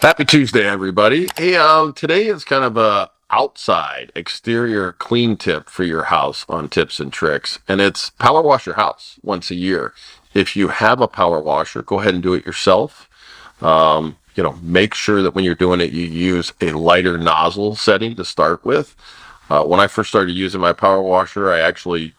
Happy Tuesday, everybody. Hey, today is kind of a outside exterior clean tip for your house on tips and tricks, and it's power wash your house once a year. If you have a power washer, go ahead and do it yourself. Make sure that when you're doing it, you use a lighter nozzle setting to start with. When I first started using my power washer, I actually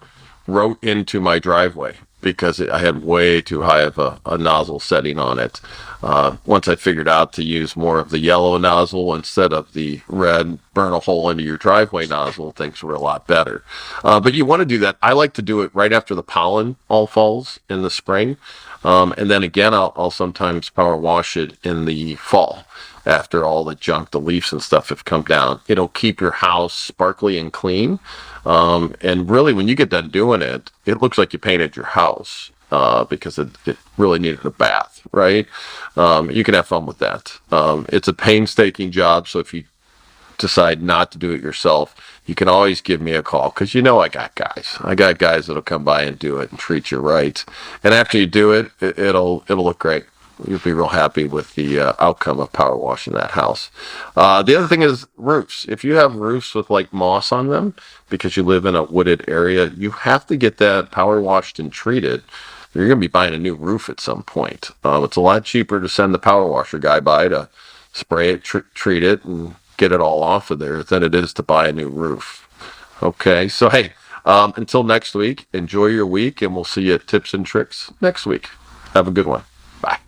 wrote into my driveway because I had way too high of a nozzle setting on it. Once I figured out to use more of the yellow nozzle instead of the red burn a hole into your driveway nozzle, things were a lot better. But you want to do that. I like to do it right after the pollen all falls in the spring. And then again, I'll sometimes power wash it in the fall after all the junk, the leaves and stuff have come down. It'll keep your house sparkly and clean. And really, when you get done doing it, it looks like you painted your house because it really needed a bath, right? You can have fun with that. It's a painstaking job, so if you decide not to do it yourself, you can always give me a call because I got guys. I got guys that'll come by and do it and treat you right. And after you do it, it'll look great. You'll be real happy with the outcome of power washing that house. The other thing is roofs. If you have roofs with like moss on them because you live in a wooded area, you have to get that power washed and treated. You're going to be buying a new roof at some point. It's a lot cheaper to send the power washer guy by to spray it, treat it, and get it all off of there than it is to buy a new roof. Okay, so hey, until next week, enjoy your week, and we'll see you at Tips and Tricks next week. Have a good one. Bye.